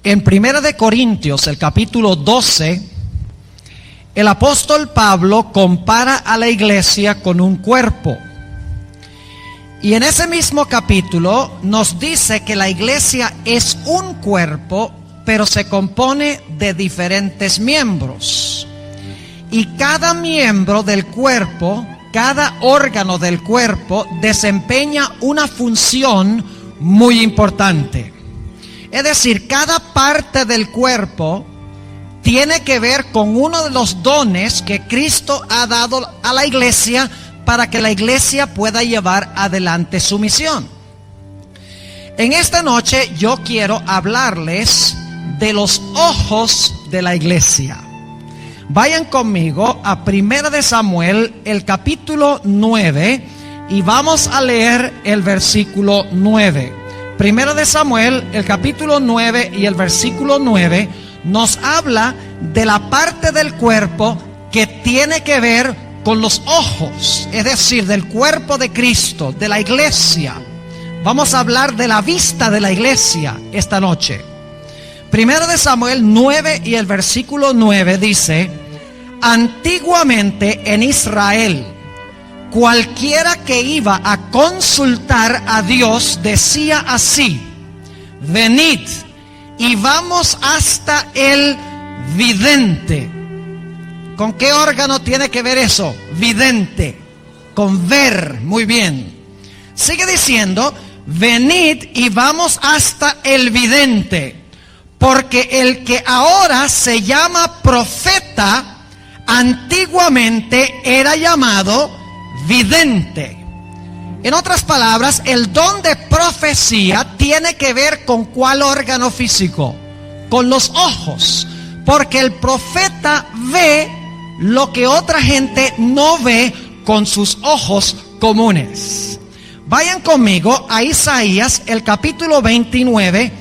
En 1 de Corintios, el capítulo 12, el apóstol Pablo compara a la iglesia con un cuerpo. Y en ese mismo capítulo nos dice que la iglesia es un cuerpo, pero se compone de diferentes miembros. Y cada miembro del cuerpo, cada órgano del cuerpo, desempeña una función muy importante. Es decir, cada parte del cuerpo tiene que ver con uno de los dones que Cristo ha dado a la iglesia para que la iglesia pueda llevar adelante su misión. En esta noche yo quiero hablarles de los ojos de la iglesia. Vayan conmigo a 1 de Samuel, el capítulo 9, y vamos a leer el versículo 9. 1 de Samuel, el capítulo 9 y el versículo 9 nos habla de la parte del cuerpo que tiene que ver con los ojos, es decir, del cuerpo de Cristo, de la iglesia. Vamos a hablar de la vista de la iglesia esta noche. 1 de Samuel 9 y el versículo 9 dice: antiguamente en Israel, cualquiera que iba a consultar a Dios decía así: venid y vamos hasta el vidente. ¿Con qué órgano tiene que ver eso? Vidente, con ver. Muy bien. Sigue diciendo: venid y vamos hasta el vidente, porque el que ahora se llama profeta, antiguamente era llamado vidente. En otras palabras, el don de profecía tiene que ver con ¿cuál órgano físico? Con los ojos, porque el profeta ve lo que otra gente no ve con sus ojos comunes. Vayan conmigo a Isaías, el capítulo 29,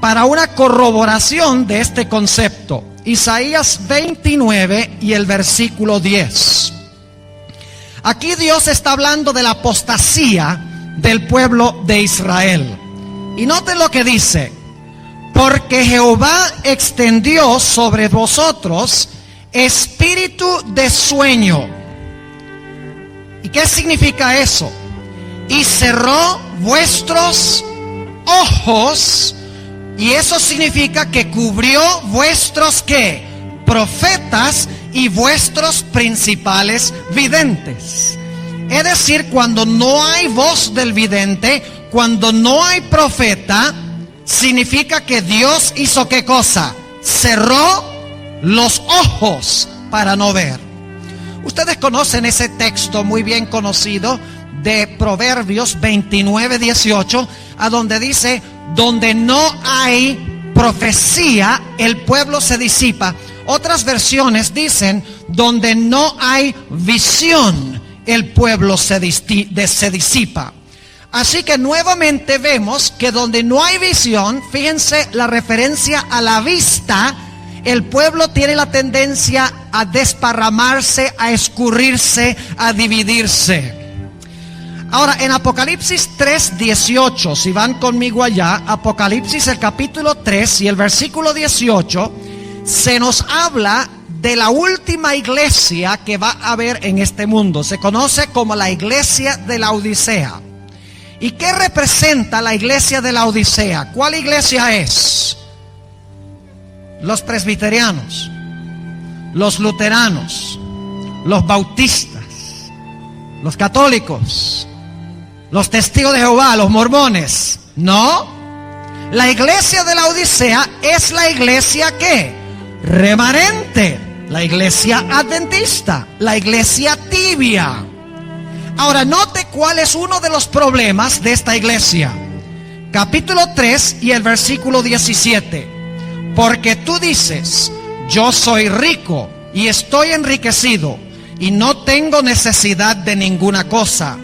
para una corroboración de este concepto. Isaías 29 y el versículo 10. Aquí Dios está hablando de la apostasía del pueblo de Israel. Y noten lo que dice: porque Jehová extendió sobre vosotros espíritu de sueño. ¿Y qué significa eso? Y cerró vuestros ojos. Y eso significa que cubrió vuestros ¿qué? Profetas y vuestros principales videntes. Es decir, cuando no hay voz del vidente, cuando no hay profeta, significa que Dios hizo ¿qué cosa? Cerró los ojos para no ver. Ustedes conocen ese texto muy bien conocido de Proverbios 29:18, a donde dice: donde no hay profecía, el pueblo se disipa. Otras versiones dicen: donde no hay visión, el pueblo se disipa. Así que nuevamente vemos que donde no hay visión, fíjense la referencia a la vista, el pueblo tiene la tendencia a desparramarse, a escurrirse, a dividirse. Ahora, en Apocalipsis 3:18, si van conmigo allá, Apocalipsis el capítulo 3 y el versículo 18, se nos habla de la última iglesia que va a haber en este mundo. Se conoce como la iglesia de la Odisea. ¿Y qué representa la iglesia de la Odisea? ¿Cuál iglesia es? Los presbiterianos, los luteranos, los bautistas, los católicos, los testigos de Jehová, los mormones. No, la iglesia de la Odisea es la iglesia ¿qué? Remanente, la iglesia adventista, la iglesia tibia. Ahora note cuál es uno de los problemas de esta iglesia. Capítulo 3 y el versículo 17. Porque tú dices: yo soy rico y estoy enriquecido y no tengo necesidad de ninguna cosa.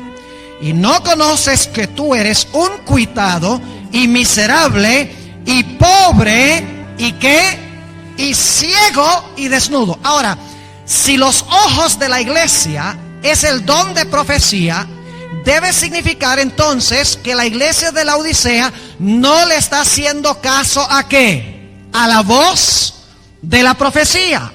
Y no conoces que tú eres un cuitado y miserable y pobre y ¿qué? Y ciego y desnudo. Ahora, si los ojos de la iglesia es el don de profecía, debe significar entonces que la iglesia de la Odisea no le está haciendo caso ¿a qué? a la voz de la profecía.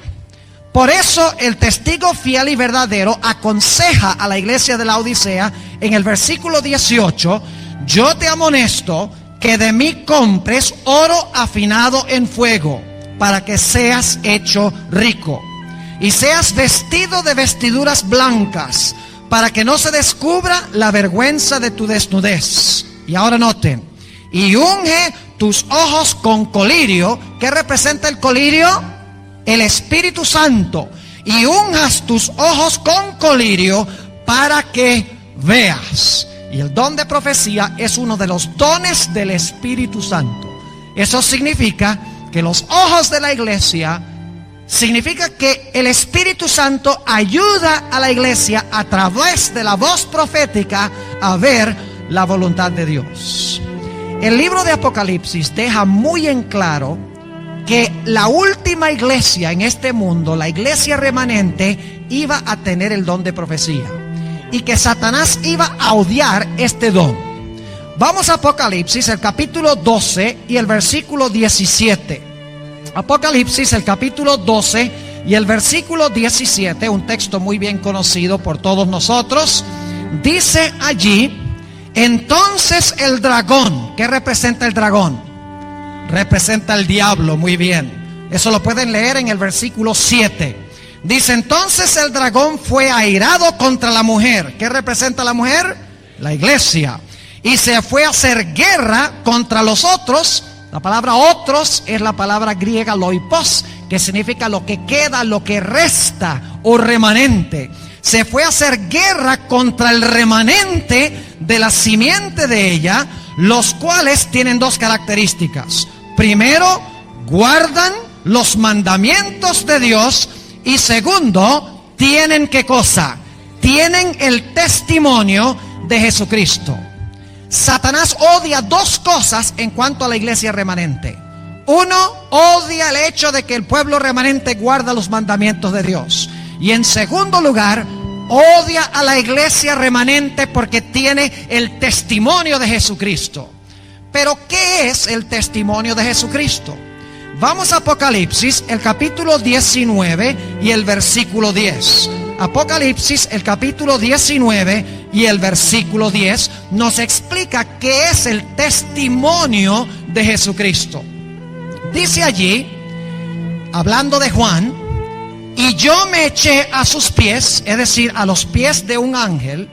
Por eso el testigo fiel y verdadero aconseja a la iglesia de la Odisea en el versículo 18: yo te amonesto que de mí compres oro afinado en fuego, para que seas hecho rico, y seas vestido de vestiduras blancas, para que no se descubra la vergüenza de tu desnudez. Y ahora noten: y unge tus ojos con colirio. ¿Qué representa el colirio? El Espíritu Santo. Y unjas tus ojos con colirio para que veas. Y el don de profecía es uno de los dones del Espíritu Santo. Eso significa que los ojos de la iglesia, significa que el Espíritu Santo ayuda a la iglesia a través de la voz profética a ver la voluntad de Dios. El libro de Apocalipsis deja muy en claro que la última iglesia en este mundo, la iglesia remanente, iba a tener el don de profecía, y que Satanás iba a odiar este don. Vamos a Apocalipsis, el capítulo 12 y el versículo 17. Apocalipsis, el capítulo 12 y el versículo 17, un texto muy bien conocido por todos nosotros. Dice allí: entonces el dragón. ¿Qué representa el dragón? Representa el diablo, muy bien. Eso lo pueden leer en el versículo 7. Dice: entonces el dragón fue airado contra la mujer. ¿Qué representa la mujer? La iglesia. Y se fue a hacer guerra contra los otros. La palabra otros es la palabra griega loipos, que significa lo que queda, lo que resta o remanente. Se fue a hacer guerra contra el remanente de la simiente de ella, los cuales tienen dos características. Primero, guardan los mandamientos de Dios, y segundo, tienen ¿qué cosa? Tienen el testimonio de Jesucristo. Satanás odia dos cosas en cuanto a la iglesia remanente. Uno, odia el hecho de que el pueblo remanente guarda los mandamientos de Dios. Y en segundo lugar, odia a la iglesia remanente porque tiene el testimonio de Jesucristo. Pero ¿qué es el testimonio de Jesucristo? Vamos a Apocalipsis, el capítulo 19 y el versículo 10. Apocalipsis, el capítulo 19 y el versículo 10 nos explica qué es el testimonio de Jesucristo. Dice allí, hablando de Juan: y yo me eché a sus pies, es decir, a los pies de un ángel,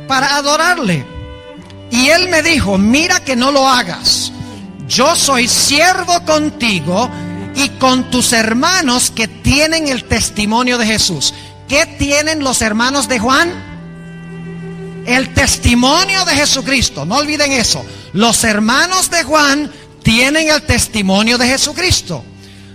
para adorarle. Y él me dijo: mira que no lo hagas. Yo soy siervo contigo y con tus hermanos que tienen el testimonio de Jesús. ¿Qué tienen los hermanos de Juan? El testimonio de Jesucristo. No olviden eso. Los hermanos de Juan tienen el testimonio de Jesucristo.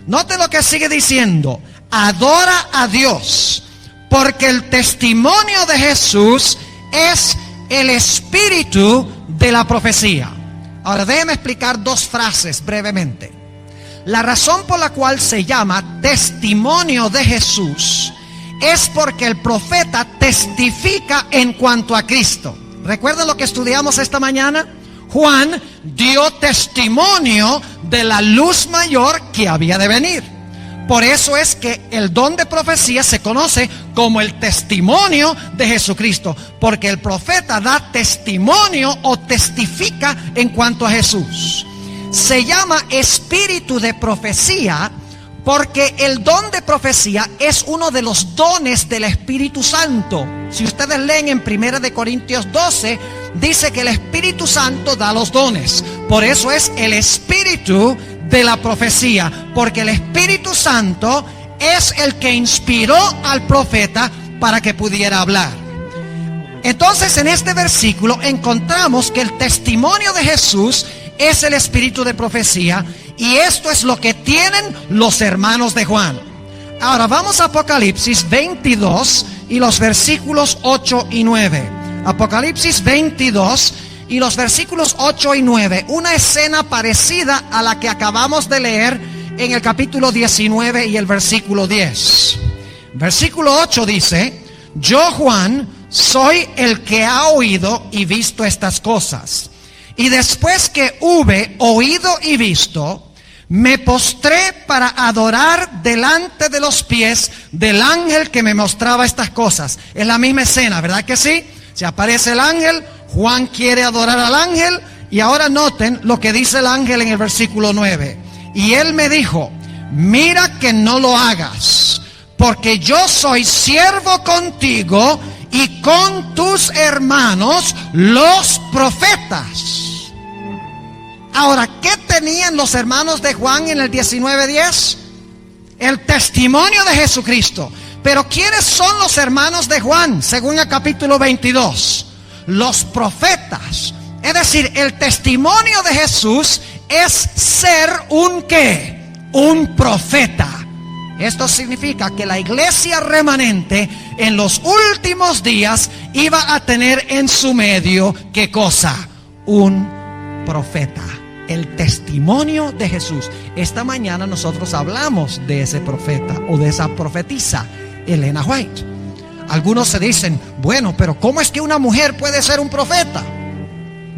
Note lo que sigue diciendo: adora a Dios, porque el testimonio de Jesús es el espíritu de la profecía. Ahora déjeme explicar dos frases brevemente. La razón por la cual se llama testimonio de Jesús es porque el profeta testifica en cuanto a Cristo. ¿Recuerdan lo que estudiamos esta mañana? Juan dio testimonio de la luz mayor que había de venir. Por eso es que el don de profecía se conoce como el testimonio de Jesucristo, porque el profeta da testimonio o testifica en cuanto a Jesús. Se llama espíritu de profecía porque el don de profecía es uno de los dones del Espíritu Santo. Si ustedes leen en 1 Corintios 12, dice que el Espíritu Santo da los dones. Por eso es el espíritu de la profecía, porque el Espíritu Santo es el que inspiró al profeta para que pudiera hablar. Entonces, en este versículo encontramos que el testimonio de Jesús es el espíritu de profecía, y esto es lo que tienen los hermanos de Juan. Ahora vamos a Apocalipsis 22 y los versículos 8 y 9. Apocalipsis 22 y los versículos 8 y 9. Una escena parecida a la que acabamos de leer en el capítulo 19 y el versículo 10. Versículo 8 dice: yo, Juan, soy el que ha oído y visto estas cosas. Y después que hube oído y visto, me postré para adorar delante de los pies del ángel que me mostraba estas cosas. Es la misma escena, ¿verdad que sí? Se aparece el ángel, Juan quiere adorar al ángel, y ahora noten lo que dice el ángel en el versículo 9. Y él me dijo, mira que no lo hagas, porque yo soy siervo contigo y con tus hermanos los profetas. Ahora, ¿qué tenían los hermanos de Juan en el 19:10? El testimonio de Jesucristo. Pero ¿quiénes son los hermanos de Juan? Según el capítulo 22, los profetas. Es decir, el testimonio de Jesús es ser un ¿qué? Un profeta. Esto significa que la iglesia remanente en los últimos días iba a tener en su medio, ¿qué cosa? Un profeta. El testimonio de Jesús. Esta mañana nosotros hablamos de ese profeta o de esa profetisa, Elena White. Algunos se dicen, bueno, pero ¿cómo es que una mujer puede ser un profeta?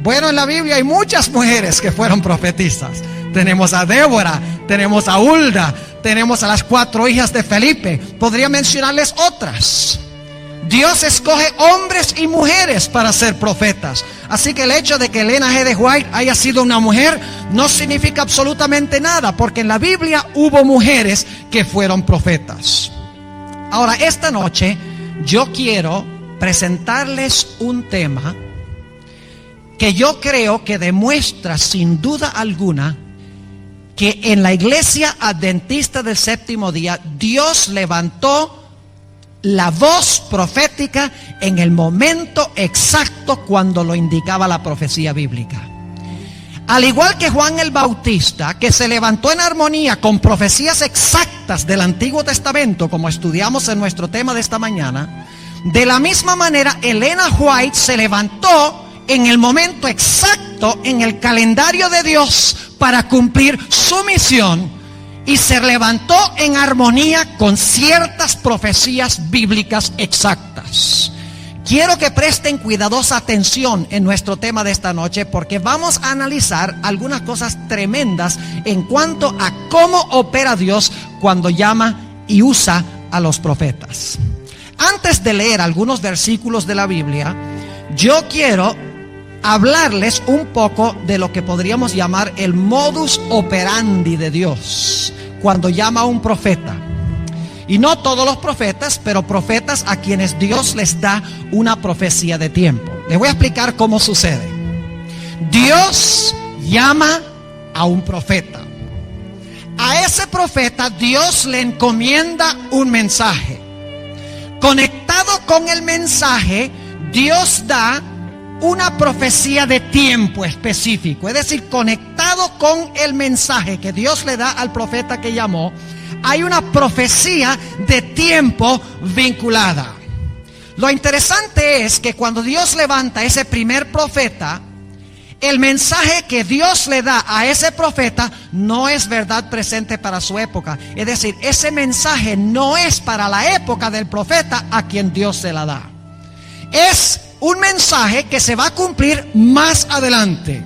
Bueno, en la Biblia hay muchas mujeres que fueron profetisas. Tenemos a Débora, tenemos a Hulda, tenemos a las 4 hijas de Felipe. Podría mencionarles otras. Dios escoge hombres y mujeres para ser profetas. Así que el hecho de que Elena G. White haya sido una mujer no significa absolutamente nada, porque en la Biblia hubo mujeres que fueron profetas. Ahora, esta noche yo quiero presentarles un tema que yo creo que demuestra sin duda alguna que en la iglesia adventista del séptimo día Dios levantó la voz profética en el momento exacto cuando lo indicaba la profecía bíblica. Al igual que Juan el Bautista, que se levantó en armonía con profecías exactas del Antiguo Testamento, como estudiamos en nuestro tema de esta mañana, de la misma manera Elena White se levantó en el momento exacto en el calendario de Dios para cumplir su misión, y se levantó en armonía con ciertas profecías bíblicas exactas. Quiero que presten cuidadosa atención en nuestro tema de esta noche, porque vamos a analizar algunas cosas tremendas en cuanto a cómo opera Dios cuando llama y usa a los profetas. Antes de leer algunos versículos de la Biblia, yo quiero hablarles un poco de lo que podríamos llamar el modus operandi de Dios cuando llama a un profeta. Y no todos los profetas, pero profetas a quienes Dios les da una profecía de tiempo. Les voy a explicar cómo sucede. Dios llama a un profeta. A ese profeta Dios le encomienda un mensaje. Conectado con el mensaje, Dios da una profecía de tiempo específico. Es decir, conectado con el mensaje que Dios le da al profeta que llamó, hay una profecía de tiempo vinculada. Lo interesante es que cuando Dios levanta a ese primer profeta, el mensaje que Dios le da a ese profeta no es verdad presente para su época. Es decir, ese mensaje no es para la época del profeta a quien Dios se la da. Es un mensaje que se va a cumplir más adelante.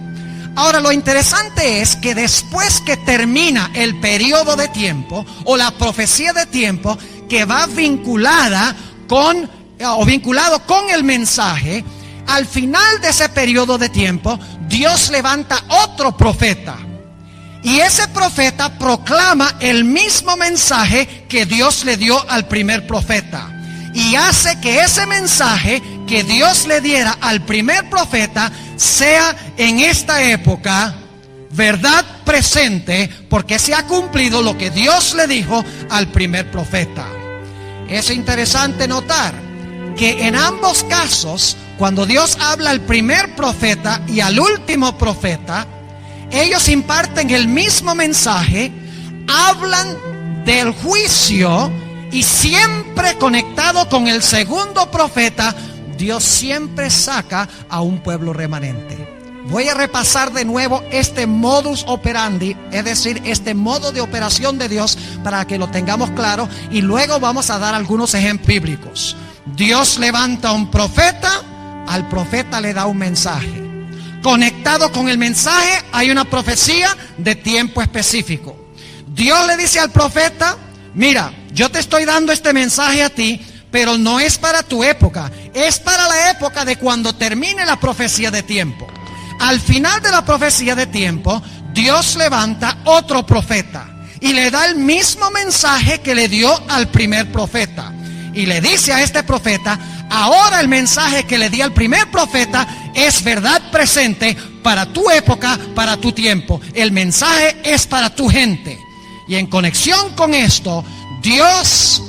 Ahora, lo interesante es que después que termina el periodo de tiempo o la profecía de tiempo que va vinculada con o vinculado con el mensaje, al final de ese periodo de tiempo, Dios levanta otro profeta. Y ese profeta proclama el mismo mensaje que Dios le dio al primer profeta. Y hace que ese mensaje que Dios le diera al primer profeta sea en esta época verdad presente, porque se ha cumplido lo que Dios le dijo al primer profeta. Es interesante notar que en ambos casos, cuando Dios habla al primer profeta y al último profeta, ellos imparten el mismo mensaje, hablan del juicio, y siempre conectado con el segundo profeta, Dios siempre saca a un pueblo remanente. Voy a repasar de nuevo este modus operandi, es decir, este modo de operación de Dios, para que lo tengamos claro, y luego vamos a dar algunos ejemplos bíblicos. Dios levanta a un profeta, al profeta le da un mensaje. Conectado con el mensaje hay una profecía de tiempo específico. Dios le dice al profeta: mira, yo te estoy dando este mensaje a ti, pero no es para tu época, es para la época de cuando termine la profecía de tiempo. Al final de la profecía de tiempo, Dios levanta otro profeta y le da el mismo mensaje que le dio al primer profeta. Y le dice a este profeta: ahora el mensaje que le di al primer profeta es verdad presente para tu época, para tu tiempo. El mensaje es para tu gente. Y en conexión con esto, Dios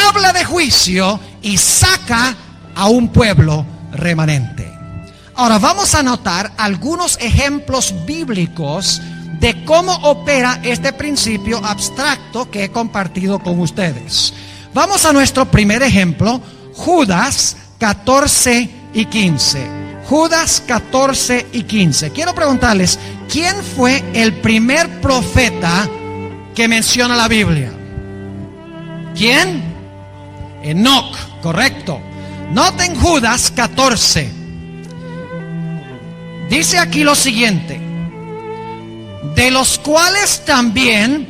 habla de juicio y saca a un pueblo remanente. Ahora vamos a notar algunos ejemplos bíblicos de cómo opera este principio abstracto que he compartido con ustedes. Vamos a nuestro primer ejemplo, Judas 14 y 15. Judas 14 y 15. Quiero preguntarles, ¿quién fue el primer profeta que menciona la Biblia? ¿Quién? Enoc, correcto. Noten Judas 14. Dice aquí lo siguiente: de los cuales también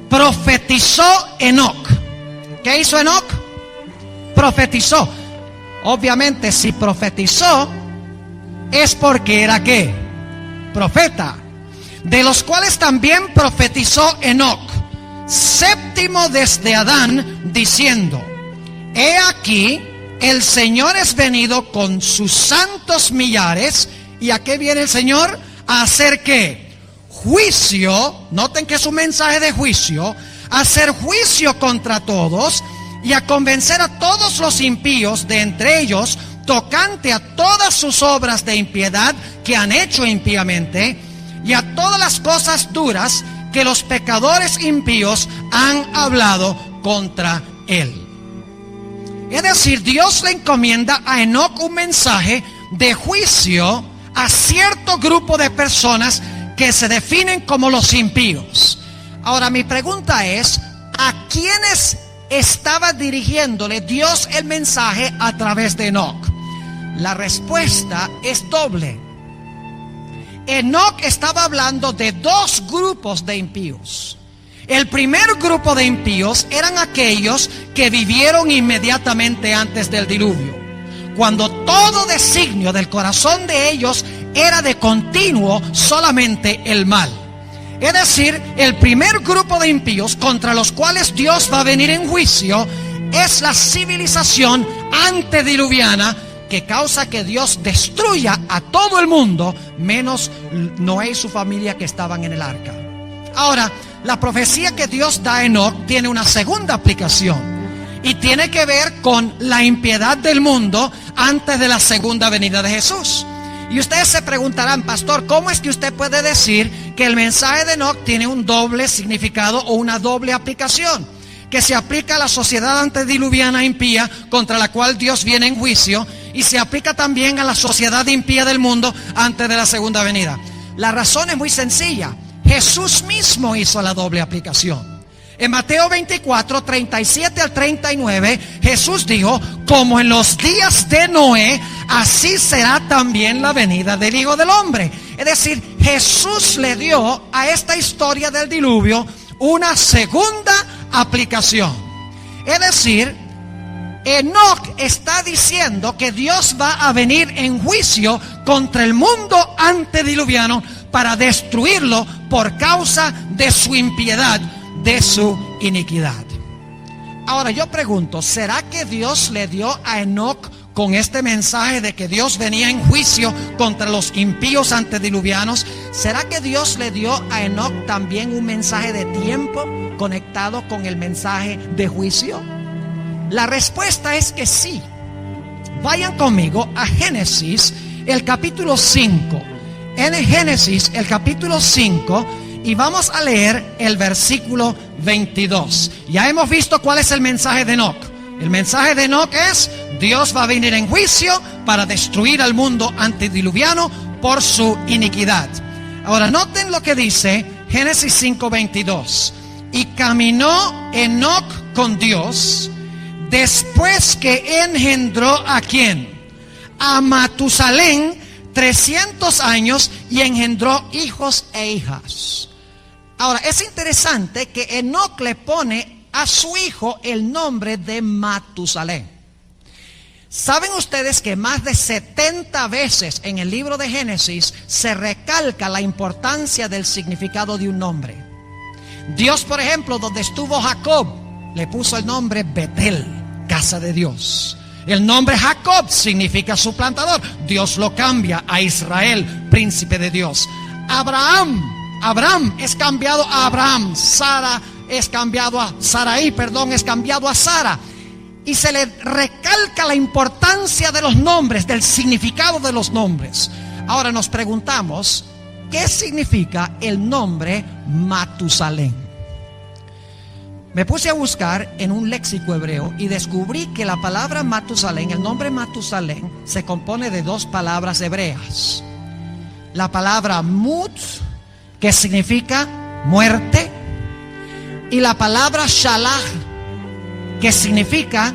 profetizó Enoc. ¿Qué hizo Enoc? Profetizó. Obviamente, si profetizó, es porque era ¿qué? Profeta. De los cuales también profetizó Enoc, séptimo desde Adán, diciendo: he aquí, el Señor es venido con sus santos millares. ¿Y a qué viene el Señor? A hacer ¿qué? Juicio. Noten que es un mensaje de juicio. A hacer juicio contra todos y a convencer a todos los impíos de entre ellos, tocante a todas sus obras de impiedad que han hecho impíamente, y a todas las cosas duras que los pecadores impíos han hablado contra él. Es decir, Dios le encomienda a Enoc un mensaje de juicio a cierto grupo de personas que se definen como los impíos. Ahora mi pregunta es: ¿a quiénes estaba dirigiéndole Dios el mensaje a través de Enoc? La respuesta es doble. Enoc estaba hablando de dos grupos de impíos. El primer grupo de impíos eran aquellos que vivieron inmediatamente antes del diluvio, cuando todo designio del corazón de ellos era de continuo solamente el mal. Es decir, el primer grupo de impíos contra los cuales Dios va a venir en juicio es la civilización antediluviana, que causa que Dios destruya a todo el mundo, menos Noé y su familia que estaban en el arca. Ahora, la profecía que Dios da a Enoc tiene una segunda aplicación, y tiene que ver con la impiedad del mundo antes de la segunda venida de Jesús. Y ustedes se preguntarán: pastor, ¿cómo es que usted puede decir que el mensaje de Enoc tiene un doble significado o una doble aplicación? Que se aplica a la sociedad antediluviana impía contra la cual Dios viene en juicio, y se aplica también a la sociedad impía del mundo antes de la segunda venida. La razón es muy sencilla. Jesús mismo hizo la doble aplicación. En Mateo 24, 37 al 39, Jesús dijo: como en los días de Noé, así será también la venida del Hijo del Hombre. Es decir, Jesús le dio a esta historia del diluvio una segunda aplicación. Es decir, Enoc está diciendo que Dios va a venir en juicio contra el mundo antediluviano para destruirlo por causa de su impiedad, de su iniquidad. Ahora yo pregunto: ¿será que Dios le dio a Enoc con este mensaje de que Dios venía en juicio contra los impíos antediluvianos? ¿Será que Dios le dio a Enoc también un mensaje de tiempo conectado con el mensaje de juicio? La respuesta es que sí. Vayan conmigo a Génesis, el capítulo 5. En Génesis, el capítulo 5, y vamos a leer el versículo 22. Ya hemos visto cuál es el mensaje de Enoc. El mensaje de Enoc es: Dios va a venir en juicio para destruir al mundo antediluviano por su iniquidad. Ahora noten lo que dice Génesis 5:22. Y caminó Enoc con Dios después que engendró ¿a quién? A Matusalén 300 años, y engendró hijos e hijas. Ahora, es interesante que Enoc le pone a su hijo el nombre de Matusalén. ¿Saben ustedes que más de 70 veces en el libro de Génesis se recalca la importancia del significado de un nombre? Dios, por ejemplo, donde estuvo Jacob, le puso el nombre Betel, casa de Dios. El nombre Jacob significa suplantador. Dios lo cambia a Israel, príncipe de Dios. Abraham es cambiado a Abraham. Sara es cambiado a Sarai, es cambiado a Sara. Y se le recalca la importancia de los nombres, del significado de los nombres. Ahora nos preguntamos, ¿qué significa el nombre Matusalén? Me puse a buscar en un léxico hebreo y descubrí que la palabra Matusalén, el nombre Matusalén, se compone de dos palabras hebreas. La palabra Mut, que significa muerte, y la palabra Shalach, que significa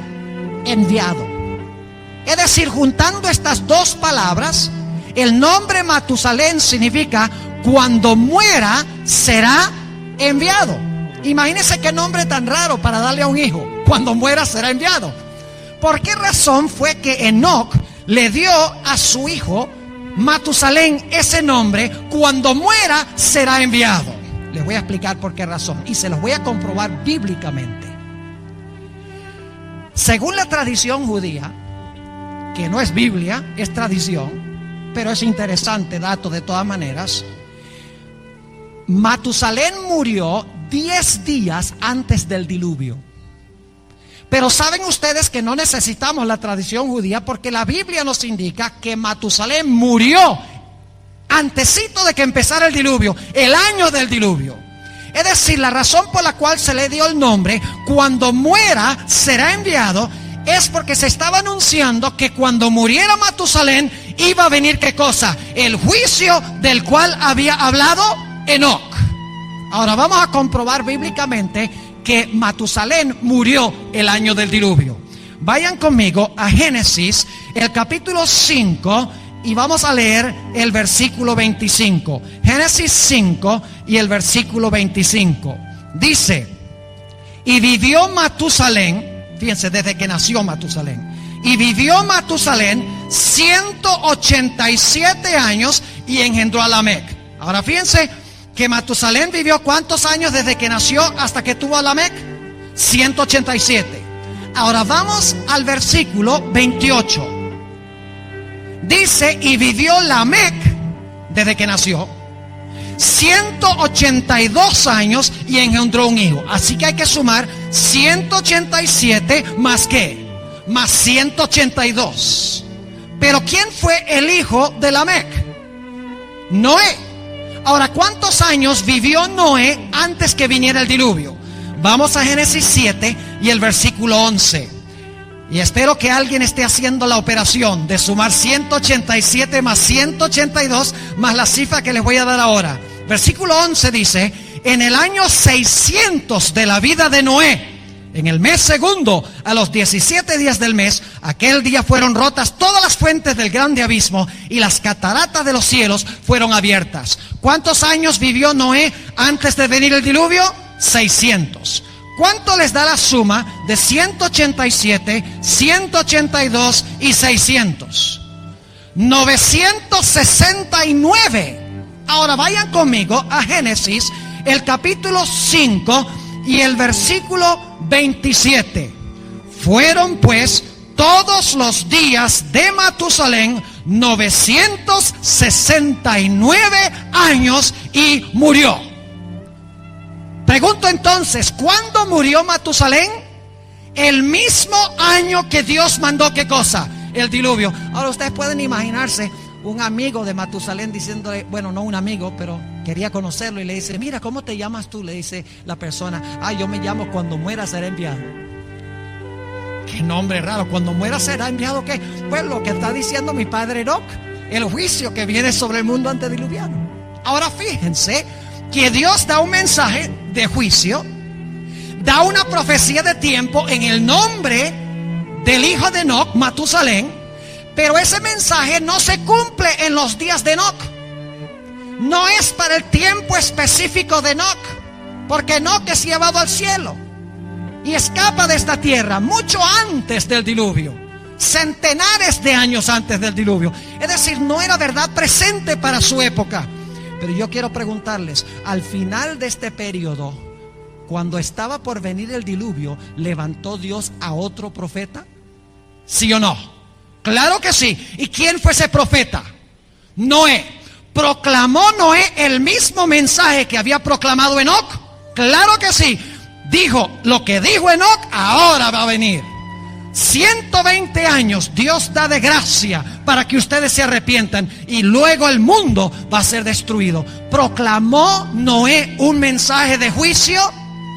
enviado. Es decir, juntando estas dos palabras, el nombre Matusalén significa cuando muera será enviado. Imagínense qué nombre tan raro para darle a un hijo. Cuando muera será enviado. ¿Por qué razón fue que Enoc le dio a su hijo Matusalén ese nombre? Cuando muera será enviado. Les voy a explicar por qué razón y se los voy a comprobar bíblicamente. Según la tradición judía, que no es Biblia, es tradición, pero es interesante dato de todas maneras, Matusalén murió 10 días antes del diluvio. Pero saben ustedes que no necesitamos la tradición judía, porque la Biblia nos indica que Matusalén murió antesito de que empezara el diluvio, el año del diluvio. Es decir, la razón por la cual se le dio el nombre, cuando muera será enviado, es porque se estaba anunciando que cuando muriera Matusalén iba a venir ¿qué cosa? El juicio del cual había hablado Enoc. Ahora vamos a comprobar bíblicamente que Matusalén murió el año del diluvio. Vayan conmigo a Génesis, el capítulo 5, y vamos a leer el versículo 25. Génesis 5 y el versículo 25. Dice: y vivió Matusalén, fíjense, desde que nació Matusalén, y vivió Matusalén 187 años y engendró a Lamec. Ahora fíjense que Matusalén vivió ¿cuántos años desde que nació hasta que tuvo a Lamec? 187. Ahora vamos al versículo 28. Dice: y vivió Lamec desde que nació 182 años y engendró un hijo. Así que hay que sumar 187 más ¿qué? Más 182. Pero ¿quién fue el hijo de Lamec? Noé. Ahora, ¿cuántos años vivió Noé antes que viniera el diluvio? Vamos a Génesis 7 y el versículo 11. Y espero que alguien esté haciendo la operación de sumar 187 más 182 más la cifra que les voy a dar ahora. Versículo 11 dice: en el año 600 de la vida de Noé, en el mes segundo, a los 17 días del mes, aquel día fueron rotas todas las fuentes del grande abismo y las cataratas de los cielos fueron abiertas. ¿Cuántos años vivió Noé antes de venir el diluvio? 600. ¿Cuánto les da la suma de 187, 182 y 600? 969. Ahora vayan conmigo a Génesis, el capítulo 5 y el versículo 27. Fueron pues todos los días de Matusalén 969 años y murió. Pregunto entonces, ¿cuándo murió Matusalén? El mismo año que Dios mandó ¿qué cosa? El diluvio. Ahora ustedes pueden imaginarse un amigo de Matusalén diciéndole, bueno, no un amigo, pero quería conocerlo, y le dice: mira, ¿cómo te llamas tú? Le dice la persona: yo me llamo Cuando muera será enviado. Qué nombre raro. Cuando muera será enviado, ¿qué? Pues lo que está diciendo mi padre Enoc, el juicio que viene sobre el mundo antediluviano. Ahora fíjense que Dios da un mensaje de juicio, da una profecía de tiempo en el nombre del hijo de Enoc, Matusalén, pero ese mensaje no se cumple en los días de Enoc. no es para el tiempo específico de Enoc, porque Enoc es llevado al cielo y escapa de esta tierra mucho antes del diluvio, centenares de años antes del diluvio. Es decir, no era verdad presente para su época. Pero yo quiero preguntarles, al final de este periodo, cuando estaba por venir el diluvio, ¿levantó Dios a otro profeta? ¿Sí o no? Claro que sí. ¿Y quién fue ese profeta? Noé. ¿Proclamó Noé el mismo mensaje que había proclamado Enoc? Claro que sí. Dijo, lo que dijo Enoc, ahora va a venir. 120 años Dios da de gracia para que ustedes se arrepientan y luego el mundo va a ser destruido. ¿Proclamó Noé un mensaje de juicio?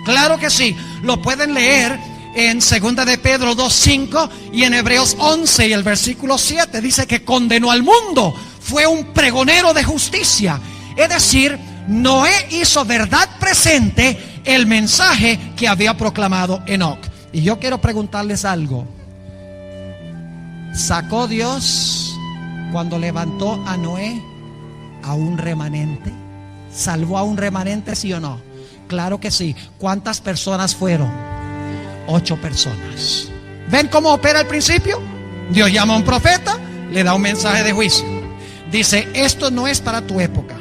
Claro que sí. Lo pueden leer en 2 de Pedro 2:5 y en Hebreos 11 y el versículo 7. Dice que condenó al mundo. Fue un pregonero de justicia. Es decir, Noé hizo verdad presente el mensaje que había proclamado Enoc. Y yo quiero preguntarles algo. ¿Sacó Dios cuando levantó a Noé a un remanente? ¿Salvó a un remanente, sí o no? Claro que sí. ¿Cuántas personas fueron? 8 personas. ¿Ven cómo opera el principio? Dios llama a un profeta, le da un mensaje de juicio. Dice, esto no es para tu época.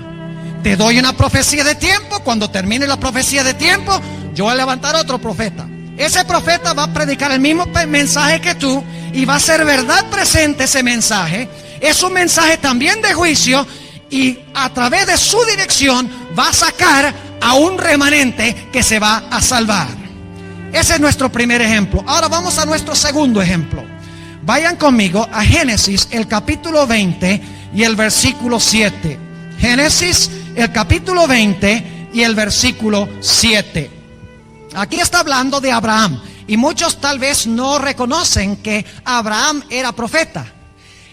Te doy una profecía de tiempo. Cuando termine la profecía de tiempo, yo voy a levantar a otro profeta. Ese profeta va a predicar el mismo mensaje que tú y va a ser verdad presente ese mensaje. Es un mensaje también de juicio y a través de su dirección va a sacar a un remanente que se va a salvar. Ese es nuestro primer ejemplo. Ahora vamos a nuestro segundo ejemplo. Vayan conmigo a Génesis, el capítulo 20 y el versículo 7. Génesis, el capítulo 20 y el versículo 7. Aquí está hablando de Abraham y muchos tal vez no reconocen que Abraham era profeta.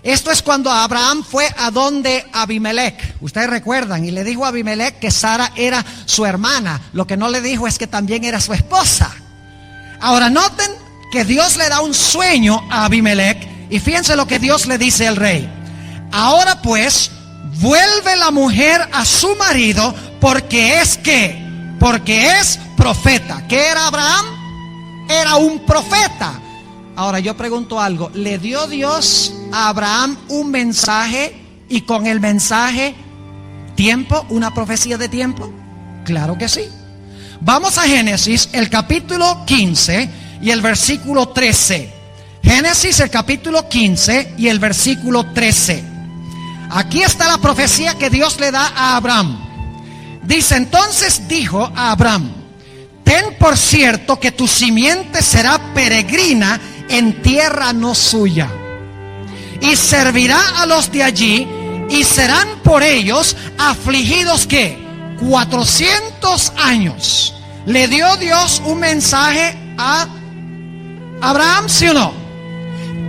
Esto es cuando Abraham fue a donde Abimelech, ustedes recuerdan, y le dijo a Abimelech que Sara era su hermana. Lo que no le dijo es que también era su esposa. Ahora noten que Dios le da un sueño a Abimelech y fíjense lo que Dios le dice al rey. Ahora pues, vuelve la mujer a su marido porque es ¿qué? Porque es profeta. ¿Qué era Abraham? Era un profeta. Ahora yo pregunto algo. ¿Le dio Dios a Abraham un mensaje y con el mensaje tiempo, una profecía de tiempo? Claro que sí. Vamos a Génesis, el capítulo 15 y el versículo 13. Génesis, el capítulo 15 y el versículo 13. Aquí está la profecía que Dios le da a Abraham. Dice, entonces dijo a Abraham, ten por cierto que tu simiente será peregrina en tierra no suya, y servirá a los de allí, y serán por ellos afligidos ¿qué? 400 años. ¿Le dio Dios un mensaje a Abraham, sí o no?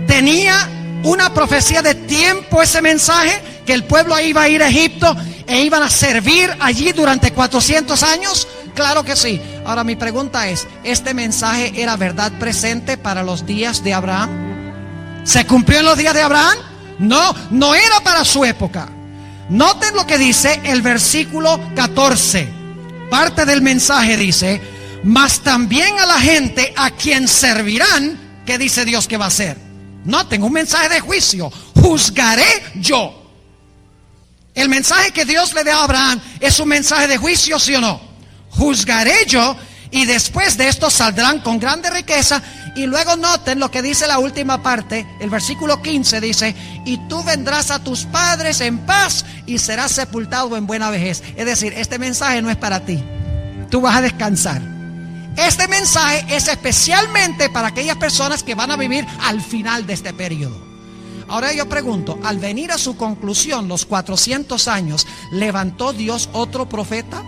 ¿Tenía una profecía de tiempo ese mensaje? ¿Que el pueblo iba a ir a Egipto e iban a servir allí durante 400 años? Claro que sí. Ahora mi pregunta es, ¿este mensaje era verdad presente para los días de Abraham? ¿Se cumplió en los días de Abraham? No, no era para su época. Noten lo que dice el versículo 14. Parte del mensaje dice, mas también a la gente a quien servirán, ¿qué dice Dios que va a hacer? Noten, un mensaje de juicio. Juzgaré yo. El mensaje que Dios le da a Abraham es un mensaje de juicio, ¿sí o no? Juzgaré yo, y después de esto saldrán con grande riqueza. Y luego noten lo que dice la última parte, el versículo 15 dice, y tú vendrás a tus padres en paz y serás sepultado en buena vejez. Es decir, este mensaje no es para ti, tú vas a descansar. Este mensaje es especialmente para aquellas personas que van a vivir al final de este periodo. Ahora yo pregunto, al venir a su conclusión los 400 años, ¿levantó Dios otro profeta?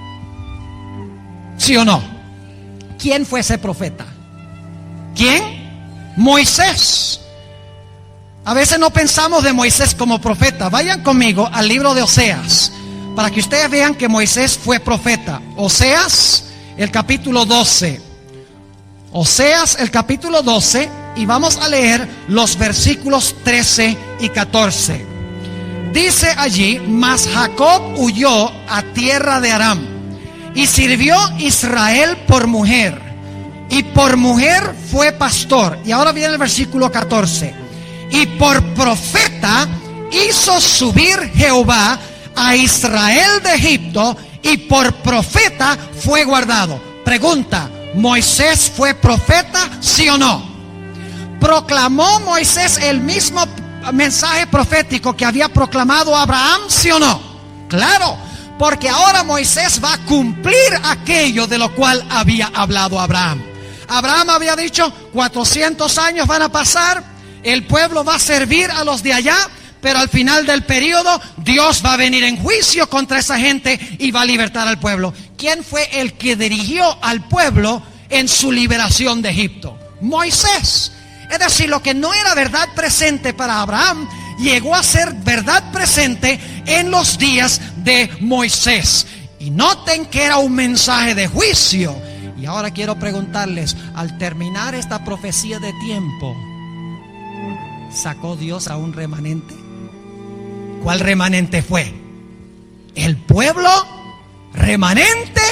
¿Sí o no? ¿Quién fue ese profeta? ¿Quién? Moisés. A veces no pensamos de Moisés como profeta. Vayan conmigo al libro de Oseas, para que ustedes vean que Moisés fue profeta. Oseas, el capítulo 12. Oseas, el capítulo 12, y vamos a leer los versículos 13 y 14. dice allí: mas Jacob huyó a tierra de Aram, y sirvió Israel por mujer, y por mujer fue pastor. Y ahora viene el versículo 14: y por profeta hizo subir Jehová a Israel de Egipto, y por profeta fue guardado. Pregunta: ¿Moisés fue profeta, sí o no? ¿Proclamó Moisés el mismo mensaje profético que había proclamado Abraham, sí o no? Claro, porque ahora Moisés va a cumplir aquello de lo cual había hablado Abraham. Abraham había dicho: 400 años van a pasar, el pueblo va a servir a los de allá, pero al final del periodo Dios va a venir en juicio contra esa gente y va a libertar al pueblo. ¿Quién fue el que dirigió al pueblo en su liberación de Egipto? Moisés. Es decir, lo que no era verdad presente para Abraham llegó a ser verdad presente en los días de Moisés. Y noten que era un mensaje de juicio. Y ahora quiero preguntarles: al terminar esta profecía de tiempo, ¿sacó Dios a un remanente? ¿Cuál remanente fue? El pueblo remanente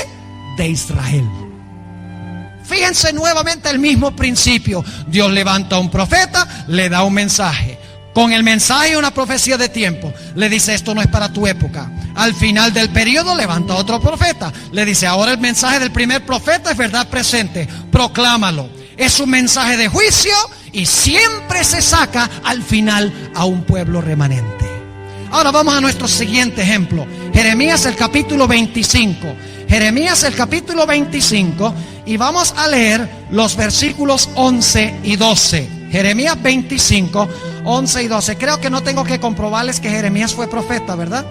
de Israel. Fíjense nuevamente el mismo principio. Dios levanta a un profeta, le da un mensaje. Con el mensaje, una profecía de tiempo. Le dice: esto no es para tu época. Al final del periodo levanta a otro profeta. Le dice: ahora el mensaje del primer profeta es verdad presente. Proclámalo. Es un mensaje de juicio y siempre se saca al final a un pueblo remanente. Ahora vamos a nuestro siguiente ejemplo. Jeremías el capítulo 25. Jeremías el capítulo 25. Y vamos a leer los versículos 11 y 12. Jeremías 25, 11 y 12. Creo que no tengo que comprobarles que Jeremías fue profeta, ¿verdad?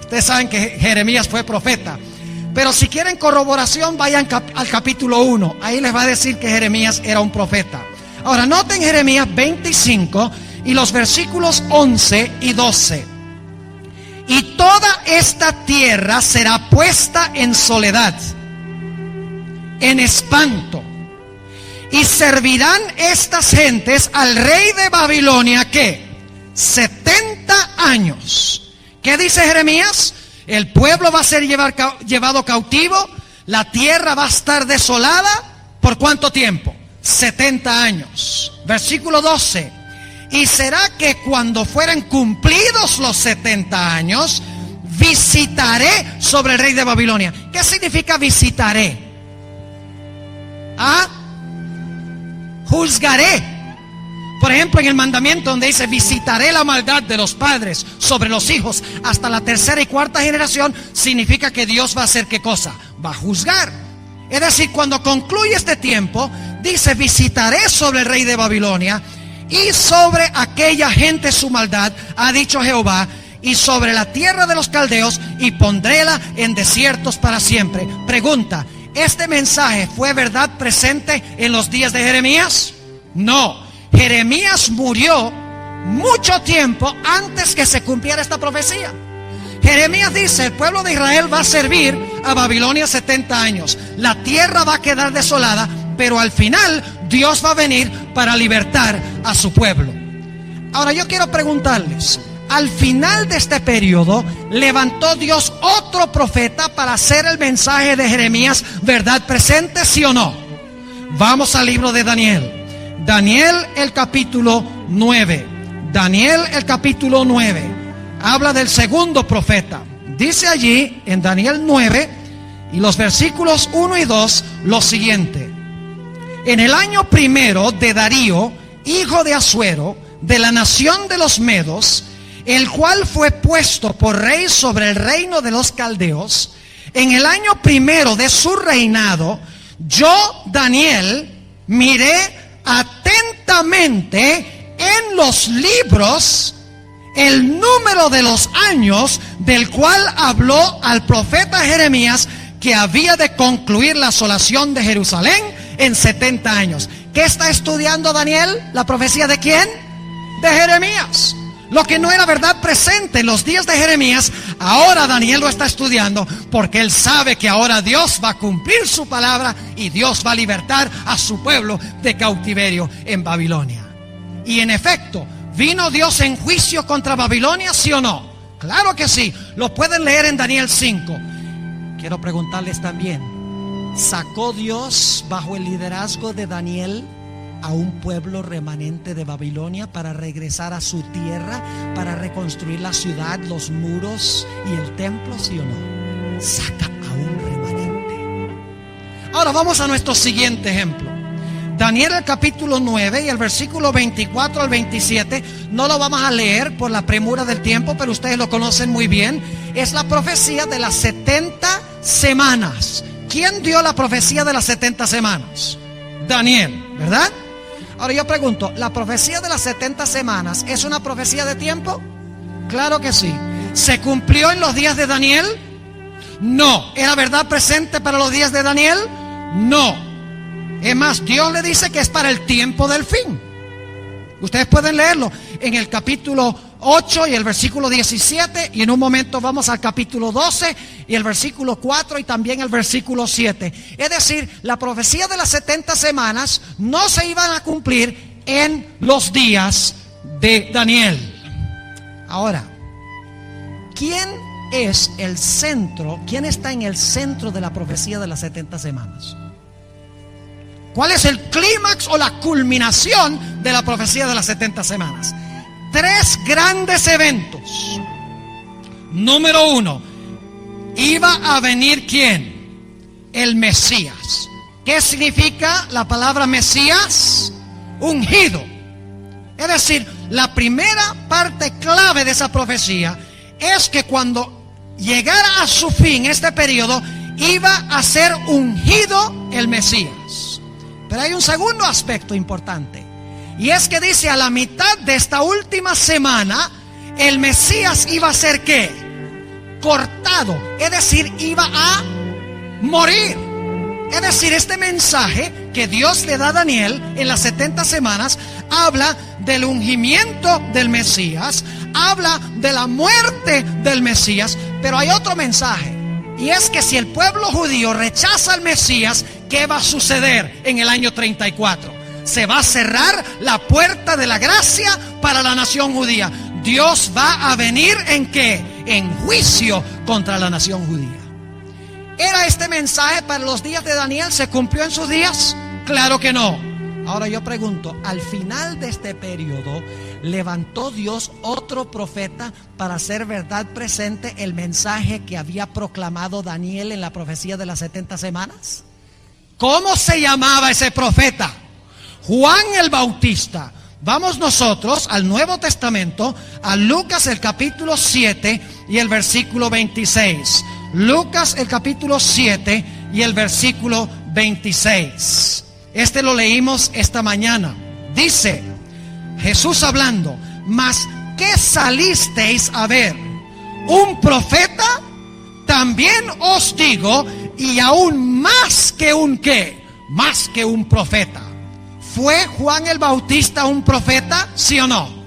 Ustedes saben que Jeremías fue profeta. Pero si quieren corroboración, vayan al capítulo 1. Ahí les va a decir que Jeremías era un profeta. Ahora noten Jeremías 25 y los versículos 11 y 12. Y toda esta tierra será puesta en soledad, en espanto, y servirán estas gentes al rey de Babilonia, ¿qué? 70 años. ¿Qué dice Jeremías? El pueblo va a ser llevado cautivo, la tierra va a estar desolada. ¿Por cuánto tiempo? 70 años. Versículo 12. Y será que cuando fueran cumplidos los 70 años, visitaré sobre el rey de Babilonia. ¿Qué significa visitaré? Juzgaré. Por ejemplo, en el mandamiento donde dice: visitaré la maldad de los padres sobre los hijos hasta la tercera y cuarta generación, significa que Dios va a hacer ¿qué cosa? Va a juzgar. Es decir, cuando concluye este tiempo, dice: visitaré sobre el rey de Babilonia y sobre aquella gente su maldad, ha dicho Jehová, y sobre la tierra de los caldeos, y pondréla en desiertos para siempre. Pregunta: ¿este mensaje fue verdad presente en los días de Jeremías? No. Jeremías murió mucho tiempo antes que se cumpliera esta profecía. Jeremías dice: el pueblo de Israel va a servir a Babilonia 70 años. La tierra va a quedar desolada, pero al final Dios va a venir para libertar a su pueblo. Ahora yo quiero preguntarles: al final de este periodo, ¿levantó Dios otro profeta para hacer el mensaje de Jeremías verdad presente, sí o no? Vamos al libro de Daniel. Daniel el capítulo 9. Daniel el capítulo 9. Habla del segundo profeta. Dice allí en Daniel 9 y los versículos 1 y 2 lo siguiente: en el año primero de Darío, hijo de Asuero, de la nación de los Medos, el cual fue puesto por rey sobre el reino de los caldeos, en el año primero de su reinado, yo, Daniel, miré atentamente en los libros el número de los años del cual habló al profeta Jeremías, que había de concluir la asolación de Jerusalén en 70 años. ¿Qué está estudiando Daniel? ¿La profecía de quién? De Jeremías. Lo que no era verdad presente en los días de Jeremías, ahora Daniel lo está estudiando, porque él sabe que ahora Dios va a cumplir su palabra y Dios va a libertar a su pueblo de cautiverio en Babilonia. Y en efecto, ¿vino Dios en juicio contra Babilonia, sí o no? Claro que sí. Lo pueden leer en Daniel 5. Quiero preguntarles también, ¿sacó Dios bajo el liderazgo de Daniel a un pueblo remanente de Babilonia para regresar a su tierra, para reconstruir la ciudad, los muros y el templo, sí o no? Saca a un remanente. Ahora vamos a nuestro siguiente ejemplo. Daniel, el capítulo 9 y el versículo 24 al 27. No lo vamos a leer por la premura del tiempo, pero ustedes lo conocen muy bien. Es la profecía de las 70 semanas. ¿Quién dio la profecía de las 70 semanas? Daniel, ¿verdad? Ahora yo pregunto, ¿la profecía de las 70 semanas es una profecía de tiempo? Claro que sí. ¿Se cumplió en los días de Daniel? No. ¿Era verdad presente para los días de Daniel? No. Es más, Dios le dice que es para el tiempo del fin. Ustedes pueden leerlo en el capítulo 8 y el versículo 17. Y en un momento vamos al capítulo 12 y el versículo 4 y también el versículo 7. Es decir, la profecía de las 70 semanas no se iban a cumplir en los días de Daniel. Ahora, ¿quién es el centro? ¿Quién está en el centro de la profecía de las 70 semanas? ¿Cuál es el clímax o la culminación de la profecía de las 70 semanas? 3 grandes eventos. Número 1, iba a venir ¿quién? El Mesías. ¿Qué significa la palabra Mesías? Ungido. Es decir, la primera parte clave de esa profecía es que cuando llegara a su fin este periodo, iba a ser ungido el Mesías. Pero hay un segundo aspecto importante, y es que dice, a la mitad de esta última semana, el Mesías iba a ser ¿qué? Cortado, es decir, iba a morir. Es decir, este mensaje que Dios le da a Daniel en las 70 semanas habla del ungimiento del Mesías, habla de la muerte del Mesías, pero hay otro mensaje. Y es que si el pueblo judío rechaza al Mesías, ¿qué va a suceder en el año 34? Se va a cerrar la puerta de la gracia para la nación judía. Dios va a venir ¿en qué? En juicio contra la nación judía. ¿Era este mensaje para los días de Daniel? ¿Se cumplió en sus días? Claro que no. Ahora yo pregunto, al final de este periodo, ¿levantó Dios otro profeta para hacer verdad presente el mensaje que había proclamado Daniel en la profecía de las 70 semanas? ¿Cómo se llamaba ese profeta? Juan el Bautista. Vamos nosotros al Nuevo Testamento, a Lucas el capítulo 7 y el versículo 26. Lucas el capítulo 7 y el versículo 26. Este lo leímos esta mañana. Dice Jesús hablando: mas ¿qué salisteis a ver? ¿Un profeta? También os digo, y aún más que un ¿qué? Más que un profeta. ¿Fue Juan el Bautista un profeta? ¿Sí o no?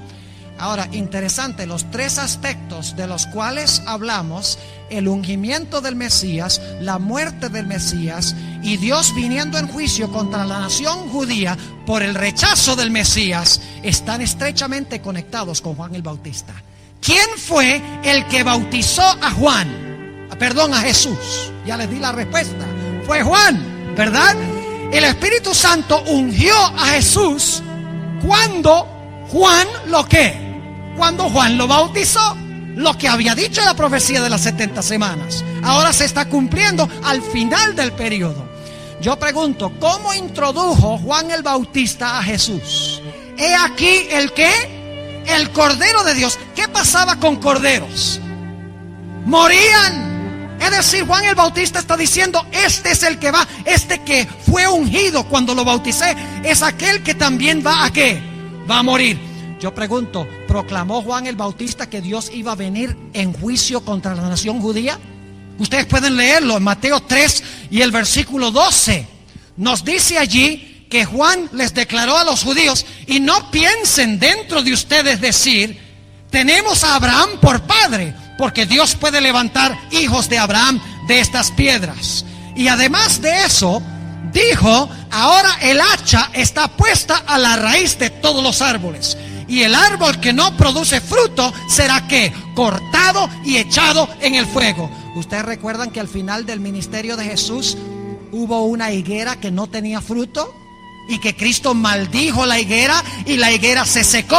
Ahora, interesante, los 3 aspectos de los cuales hablamos: el ungimiento del Mesías, la muerte del Mesías y Dios viniendo en juicio contra la nación judía por el rechazo del Mesías, están estrechamente conectados con Juan el Bautista. ¿Quién fue el que bautizó a Juan? Perdón, a Jesús. Ya les di la respuesta. Fue Juan, ¿verdad? El Espíritu Santo ungió a Jesús cuando Juan lo ¿qué? Cuando Juan lo bautizó. Lo que había dicho en la profecía de las 70 semanas ahora se está cumpliendo al final del periodo. Yo pregunto, ¿cómo introdujo Juan el Bautista a Jesús? He aquí el ¿qué? El Cordero de Dios. ¿Qué pasaba con corderos? Morían. Es decir, Juan el Bautista está diciendo: este es el que va, este que fue ungido cuando lo bauticé, es aquel que también va a ¿qué? Va a morir. Yo pregunto, ¿proclamó Juan el Bautista que Dios iba a venir en juicio contra la nación judía? Ustedes pueden leerlo en Mateo 3 y el versículo 12. Nos dice allí que Juan les declaró a los judíos: y no piensen dentro de ustedes decir, tenemos a Abraham por padre, porque Dios puede levantar hijos de Abraham de estas piedras. Y además de eso, dijo: ahora el hacha está puesta a la raíz de todos los árboles. y el árbol que no produce fruto será ¿qué? Cortado y echado en el fuego. ¿Ustedes recuerdan que al final del ministerio de Jesús hubo una higuera que no tenía fruto? Y que Cristo maldijo la higuera y la higuera se secó.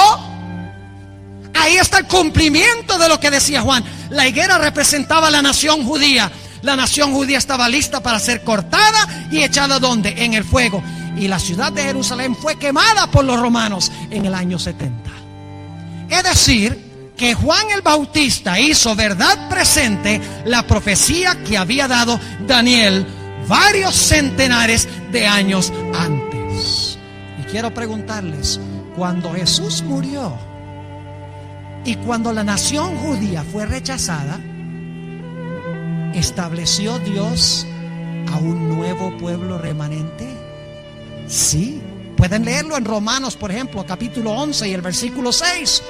Ahí está el cumplimiento de lo que decía Juan. La higuera representaba a la nación judía. La nación judía estaba lista para ser cortada y echada ¿dónde? En el fuego. Y la ciudad de Jerusalén fue quemada por los romanos en el año 70. Es decir, que Juan el Bautista hizo verdad presente la profecía que había dado Daniel varios centenares de años antes. Y quiero preguntarles, cuando Jesús murió y cuando la nación judía fue rechazada, ¿estableció Dios a un nuevo pueblo remanente? Sí, pueden leerlo en Romanos, por ejemplo, capítulo 11 y el versículo 6.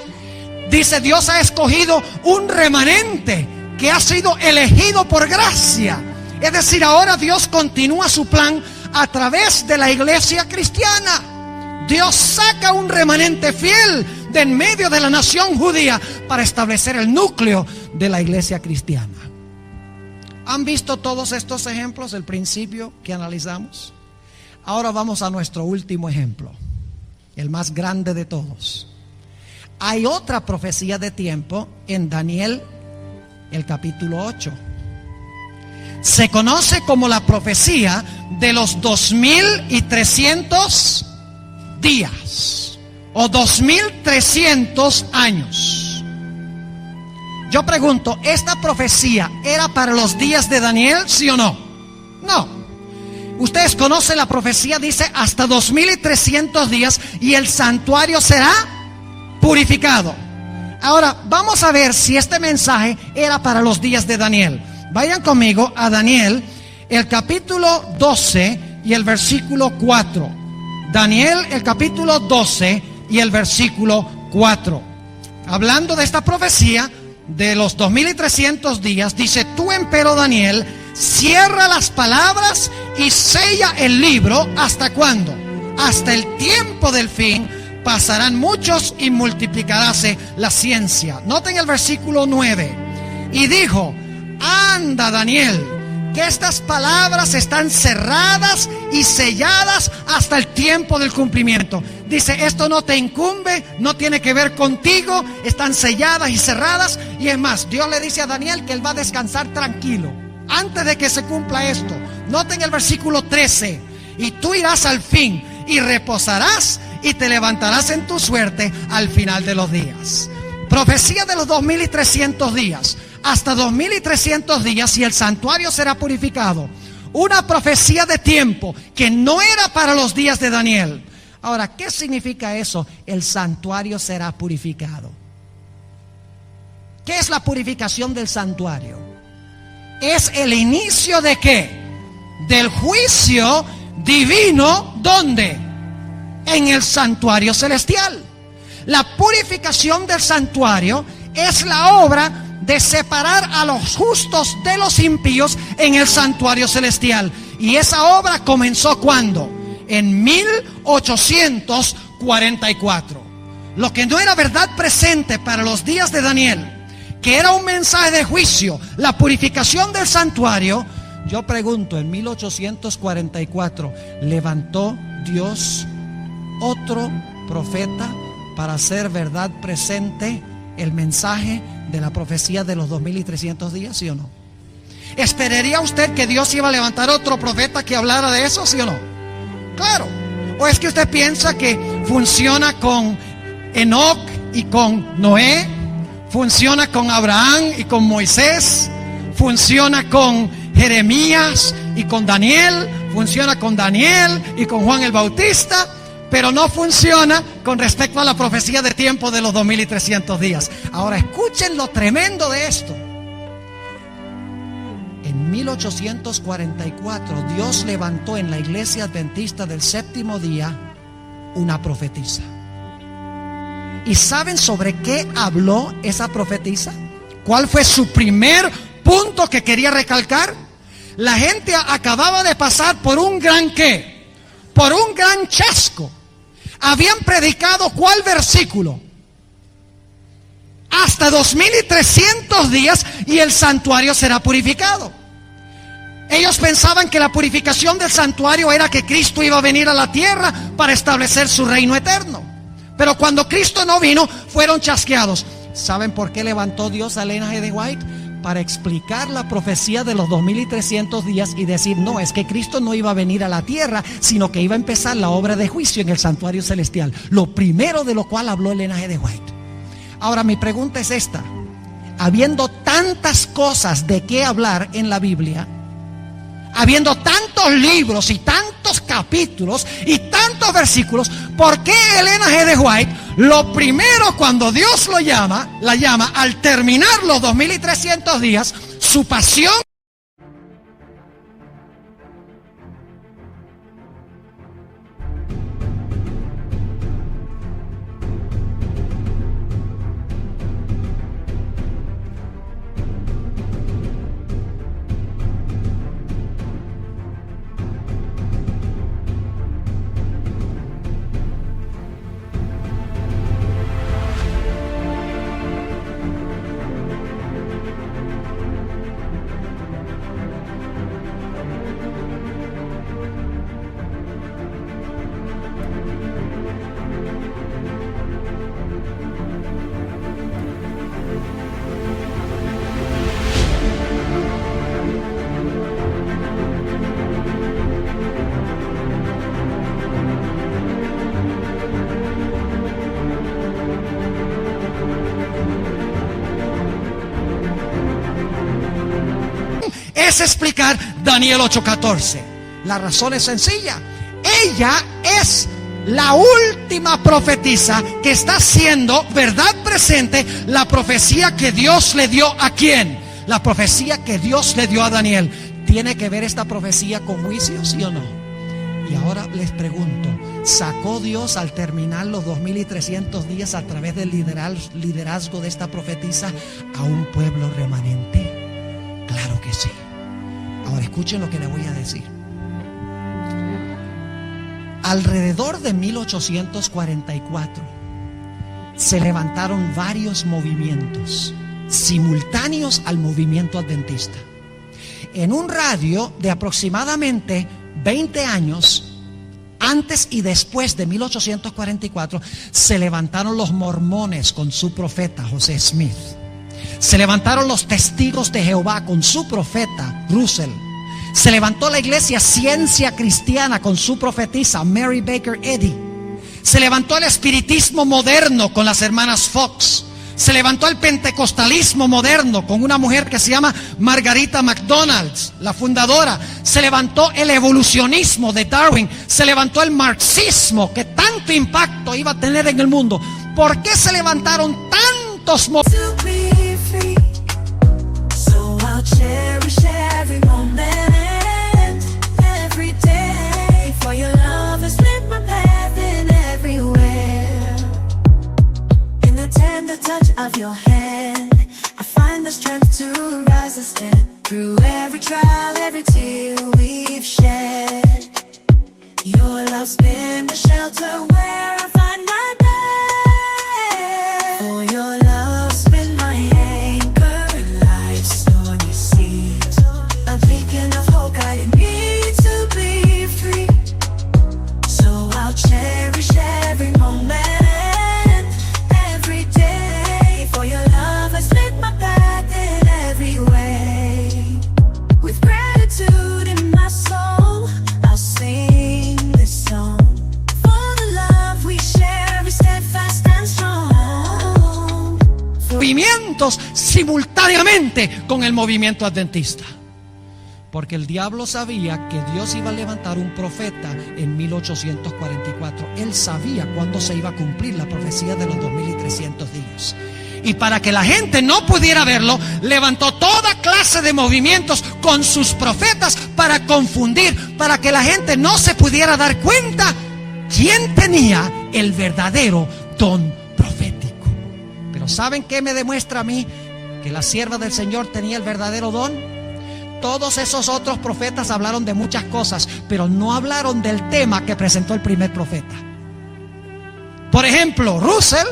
Dice: Dios ha escogido un remanente que ha sido elegido por gracia. Es decir, ahora Dios continúa su plan a través de la iglesia cristiana. Dios saca un remanente fiel de en medio de la nación judía para establecer el núcleo de la iglesia cristiana. ¿Han visto todos estos ejemplos, el principio que analizamos? Ahora vamos a nuestro último ejemplo, el más grande de todos. Hay otra profecía de tiempo en Daniel, el capítulo 8. Se conoce como la profecía de los 2300 días o 2300 años. Yo pregunto, ¿esta profecía era para los días de Daniel, sí o no? No. Ustedes conocen la profecía, dice hasta 2300 días y el santuario será purificado. Ahora vamos a ver si este mensaje era para los días de Daniel. Vayan conmigo a Daniel, el capítulo 12 y el versículo 4. Daniel, el capítulo 12 y el versículo 4. Hablando de esta profecía de los 2300 días, dice: tú, empero Daniel, cierra las palabras y sella el libro. ¿Hasta cuándo? Hasta el tiempo del fin. Pasarán muchos y multiplicaráse la ciencia. Noten el versículo 9. Y dijo: anda, Daniel, que estas palabras están cerradas y selladas hasta el tiempo del cumplimiento. Dice, esto no te incumbe, no tiene que ver contigo, están selladas y cerradas. Y es más, Dios le dice a Daniel que él va a descansar tranquilo antes de que se cumpla esto. Noten el versículo 13. Y tú irás al fin y reposarás y te levantarás en tu suerte al final de los días. Profecía de los 2300 días. Hasta 2300 días y el santuario será purificado. Una profecía de tiempo que no era para los días de Daniel. Ahora, ¿qué significa eso? El santuario será purificado. ¿Qué es la purificación del santuario? Es el inicio de ¿qué? Del juicio divino. ¿Dónde? En el santuario celestial. La purificación del santuario es la obra de separar a los justos de los impíos en el santuario celestial. Y esa obra comenzó ¿cuándo? En 1844. Lo que no era verdad presente para los días de Daniel, que era un mensaje de juicio, la purificación del santuario. Yo pregunto, en 1844 levantó Dios otro profeta para hacer verdad presente el mensaje de la profecía de los 2300 días, ¿sí o no? ¿Esperaría usted que Dios iba a levantar otro profeta que hablara de eso, sí o no? Claro. ¿O es que usted piensa que funciona con Enoc y con Noé? ¿Funciona con Abraham y con Moisés? ¿Funciona con Jeremías y con Daniel? ¿Funciona con Daniel y con Juan el Bautista? Pero no funciona con respecto a la profecía de tiempo de los 2300 días. Ahora escuchen lo tremendo de esto. En 1844 Dios levantó en la iglesia adventista del séptimo día una profetisa. ¿Y saben sobre qué habló esa profetisa? ¿Cuál fue su primer punto que quería recalcar? La gente acababa de pasar por un gran ¿qué? Por un gran chasco. Habían predicado ¿cuál versículo? hasta 2300 días y el santuario será purificado. Ellos pensaban que la purificación del santuario era que Cristo iba a venir a la tierra para establecer su reino eterno. Pero cuando Cristo no vino, fueron chasqueados. ¿Saben por qué levantó Dios a Ellen G. de White? Para explicar la profecía de los 2300 días y decir, no, es que Cristo no iba a venir a la tierra, sino que iba a empezar la obra de juicio en el santuario celestial. Lo primero de lo cual habló Ellen G. de White. Ahora mi pregunta es esta: habiendo tantas cosas de qué hablar en la Biblia, habiendo tantos libros y tantos capítulos y tantos versículos, ¿por qué Ellen G. de White lo primero cuando Dios la llama al terminar los 2300 días, su pasión? Es explicar Daniel 8:14. La razón es sencilla. Ella es la última profetisa que está haciendo verdad presente la profecía que Dios le dio a quién. La profecía que Dios le dio a Daniel. ¿Tiene que ver esta profecía con juicio, sí o no? Y ahora les pregunto, ¿sacó Dios al terminar los 2300 días a través del liderazgo de esta profetisa a un pueblo remanente? Claro que sí. Ahora escuchen lo que le voy a decir. Alrededor de 1844 se levantaron varios movimientos simultáneos al movimiento adventista. En un radio de aproximadamente 20 años, antes y después de 1844, se levantaron los mormones con su profeta José Smith. Se levantaron los testigos de Jehová con su profeta Russell. Se levantó la iglesia Ciencia Cristiana con su profetisa Mary Baker Eddy. Se levantó el espiritismo moderno con las hermanas Fox. Se levantó el pentecostalismo moderno con una mujer que se llama Margarita McDonald, la fundadora. Se levantó el evolucionismo de Darwin. Se levantó el marxismo que tanto impacto iba a tener en el mundo. ¿Por qué se levantaron tantos movimientos? Cherish every moment, every day. For your love has lit my path in everywhere. In the tender touch of your hand, I find the strength to rise and stand. Through every trial, every tear we've shed, your love's been the shelter where I find my bed. For your love's been my anchor in life's stormy seas, a beacon of hope guiding me to be free. So I'll cherish every moment, every day. For your love has lit my path in every way. With gratitude in my soul, I'll sing this song. For the love we share is steadfast and strong. Movimientos simultáneamente con el movimiento adventista. Porque el diablo sabía que Dios iba a levantar un profeta en 1844. Él sabía cuándo se iba a cumplir la profecía de los 2300 días. Y para que la gente no pudiera verlo, levantó toda clase de movimientos con sus profetas para confundir, para que la gente no se pudiera dar cuenta quién tenía el verdadero don profético. Pero ¿saben qué me demuestra a mí que la sierva del Señor tenía el verdadero don? Todos esos otros profetas hablaron de muchas cosas, pero no hablaron del tema que presentó el primer profeta. Por ejemplo, Russell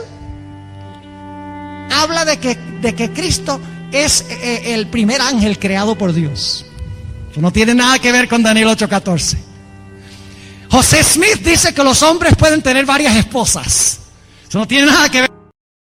habla de que Cristo es el primer ángel creado por Dios. Eso no tiene nada que ver con Daniel 8:14. José Smith dice que los hombres pueden tener varias esposas. Eso no tiene nada que ver